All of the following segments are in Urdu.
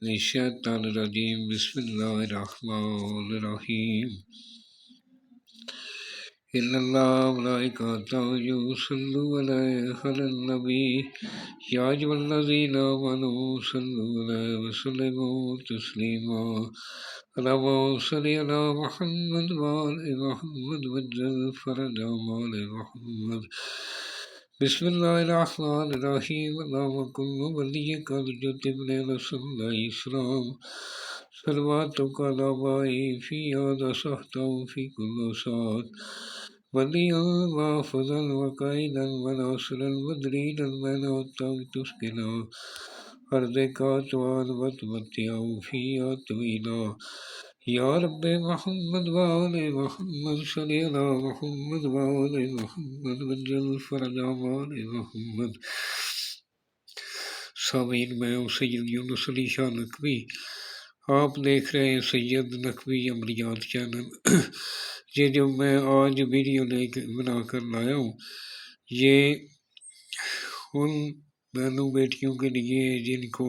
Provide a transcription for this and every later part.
الشیطان الرجیم بسم اللہ الرحمن الرحیم ان اللہ ملائکۃ یصلون علی النبی یا ایھا الذین آمنوا صلوا علیہ وسلموا تسلیما اللہم صل علی محمد وآل محمد وعجل فرجهم آل محمد بسم اللہ الرحمن الرحیم اللہم کن ولیک الحجۃ ابن رسول اللہ السلام صلواتک علی بائی فی هذا سحتا فی کل ساعت ولیا وحافظا وقائدا وناصرا ودلیلا منعتا تسکنا ارضک طوعا وتمتعا فیہا طویلا یا رب محمد وآل محمد صلی علی محمد وآل محمد وجل فرجهم آل محمد۔ سامعین، میں ہوں سید یونس علی شاہ نقوی، آپ دیکھ رہے ہیں سید نقوی عملیات چینل۔ یہ جو میں آج ویڈیو بنا کر لایا ہوں، یہ ان بہنوں بیٹیوں کے لیے جن کو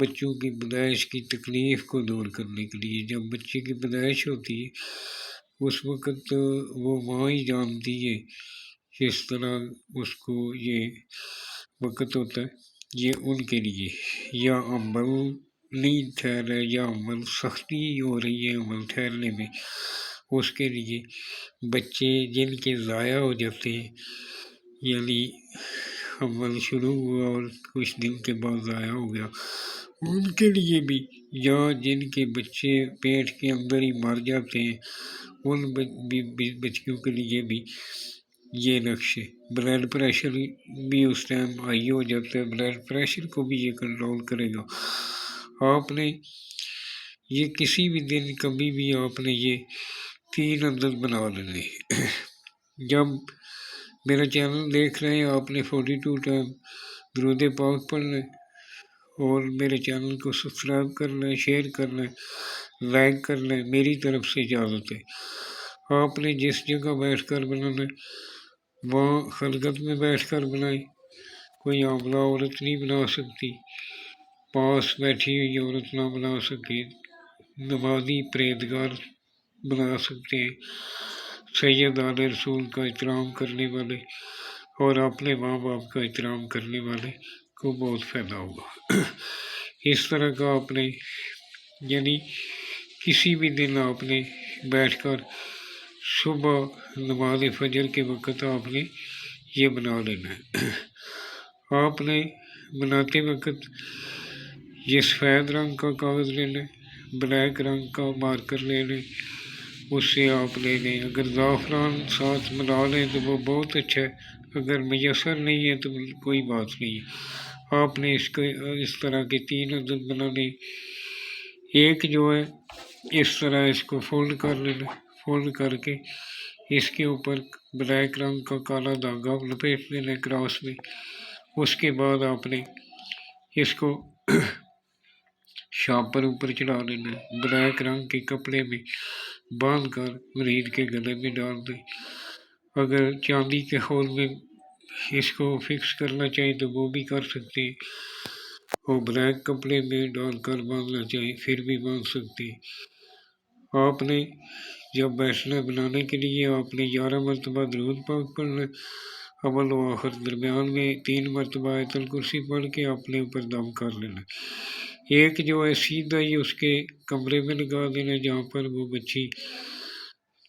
بچوں کی پیدائش کی تکلیف کو دور کرنے کے لیے۔ جب بچے کی پیدائش ہوتی ہے اس وقت وہ ماں ہی جانتی ہے کس طرح اس کو یہ وقت ہوتا ہے، یہ ان کے لیے یا عمل نہیں ٹھہر رہا یا عمل سختی ہو رہی ہے عمل ٹھہرنے میں، اس کے لیے بچے جن کے ضائع ہو جاتے ہیں، یعنی عمل شروع ہوا اور کچھ دن کے بعد ضائع ہو گیا، ان کے لیے بھی، یا جن کے بچے پیٹ کے اندر ہی مر جاتے ہیں ان بچیوں کے لیے بھی یہ نقش ہے۔ بلڈ پریشر بھی اس ٹائم ہائی ہو جاتا ہے، بلڈ پریشر کو بھی یہ کنٹرول کرے گا۔ آپ نے یہ کسی بھی دن کبھی بھی آپ نے یہ 3 عدد بنا لینے۔ جب میرا چینل دیکھ رہے ہیں آپ نے 42 ٹائم درود پاک پڑھنا ہے اور میرے چینل کو سبسکرائب کرنا ہے، شیئر کرنا ہے، لائک کرنا ہے، میری طرف سے اجازت ہے۔ آپ نے جس جگہ بیٹھ کر بنانا ہے وہاں خلقت میں بیٹھ کر بنائیں، کوئی عاملہ عورت نہیں بنا سکتی، پاس بیٹھی ہوئی عورت نہ بنا سکے، نمازی پرہیزگار بنا سکتے ہیں، سید آل رسول کا احترام کرنے والے اور اپنے ماں باپ کا احترام کرنے والے کو بہت فائدہ ہوگا۔ اس طرح کا آپ نے یعنی کسی بھی دن آپ نے بیٹھ کر صبح نماز فجر کے وقت آپ نے یہ بنا لینا ہے۔ آپ نے بناتے وقت یہ سفید رنگ کا کاغذ لینا ہے، بلیک رنگ کا مارکر لینا ہے، اس سے آپ لے لیں۔ اگر زعفران ساتھ ملا لیں تو وہ بہت اچھا ہے، اگر میسر نہیں ہے تو کوئی بات نہیں ہے۔ آپ نے اس طرح کے 3 عدد بنانے، ایک جو ہے اس طرح اس کو فولڈ کر لینا، فولڈ کر کے اس کے اوپر بلیک رنگ کا کالا دھاگا لپیٹ لینا کراس میں۔ اس کے بعد آپ نے اس کو شاپر اوپر چڑھا لینا ہے، بلیک رنگ کے کپڑے میں باندھ کر مرید کے گلے میں ڈال دیں۔ اگر چاندی کے خول میں اس کو فکس کرنا چاہیں تو وہ بھی کر سکتے ہیں، اور بلیک کپڑے میں ڈال کر باندھنا چاہیں پھر بھی باندھ سکتے ہیں۔ آپ نے جب بیٹھنا بنانے کے لیے آپ نے 11 مرتبہ درود پاک پڑھنا، اول و آخر، درمیان میں 3 مرتبہ آیت الکرسی پڑھ کے اپنے اوپر دم کر لینا۔ ایک جو ہے سیدھا ہی اس کے کمرے میں لگا دینا جہاں پر وہ بچی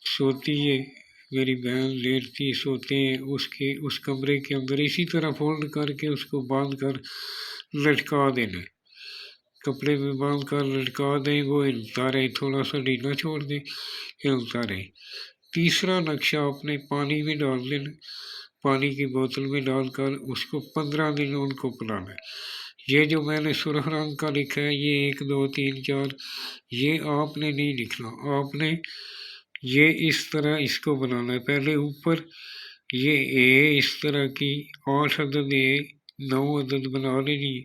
سوتی ہے، میری بہن لیٹتی سوتے ہیں، اس کمرے کے اندر اسی طرح فولڈ کر کے اس کو باندھ کر لٹکا دینا، کپڑے میں باندھ کر لٹکا دیں، وہ ہلتا رہے، تھوڑا سا ڈھیلا چھوڑ دیں، ہلتا رہے۔ تیسرا نقشہ آپ نے پانی میں ڈال دینا، پانی کی بوتل میں ڈال کر اس کو 15 دن ان کو پلانا ہے۔ یہ جو میں نے سرخ رنگ کا لکھا ہے، یہ 1 2 3 4، یہ آپ نے نہیں لکھنا، آپ نے یہ اس طرح اس کو بنانا ہے۔ پہلے اوپر یہ اس طرح کی 8 عدد 9 عدد بنا لینی،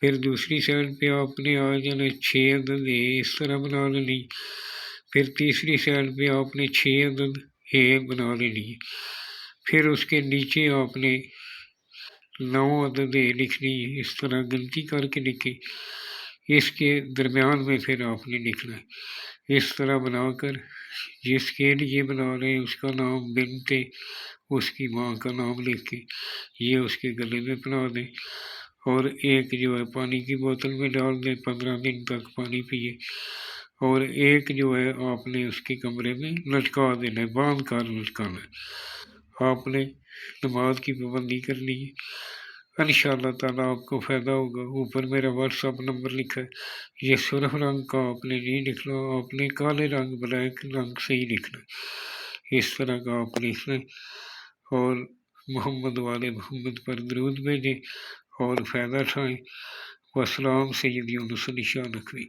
پھر دوسری سائڈ پہ آپ نے آ جانا 6 عدد اس طرح بنا لینی، پھر تیسری سائڈ پہ آپ نے 6 عدد بنا لینی، پھر اس کے نیچے آپ نے 9 عدد لکھنی، اس طرح گنتی کر کے لکھیں۔ اس کے درمیان میں پھر آپ نے لکھنا ہے۔ اس طرح بنا کر جس کے لیے بنا رہے ہیں اس کا نام بنتے اس کی ماں کا نام لکھ کے یہ اس کے گلے میں پہنا دیں، اور ایک جو ہے پانی کی بوتل میں ڈال دیں، 15 دن تک پانی پیے، اور ایک جو ہے آپ نے اس کے کمرے میں لٹکا دینا ہے، باندھ کر لٹکانا ہے۔ آپ نے نماز کی پابندی کرنی ہے، انشاءاللہ تعالیٰ آپ کو فائدہ ہوگا۔ اوپر میرا واٹس ایپ نمبر لکھا ہے، یہ سرخ رنگ کا آپ نے نہیں لکھنا، آپ نے کالے رنگ بلیک رنگ سے ہی لکھنا ہے، اس طرح کا آپ لکھنا ہے، اور محمد والے محمد پر درود بھیجیں اور فائدہ اٹھائیں۔ والسلام سید یونس علی شاہ نقوی۔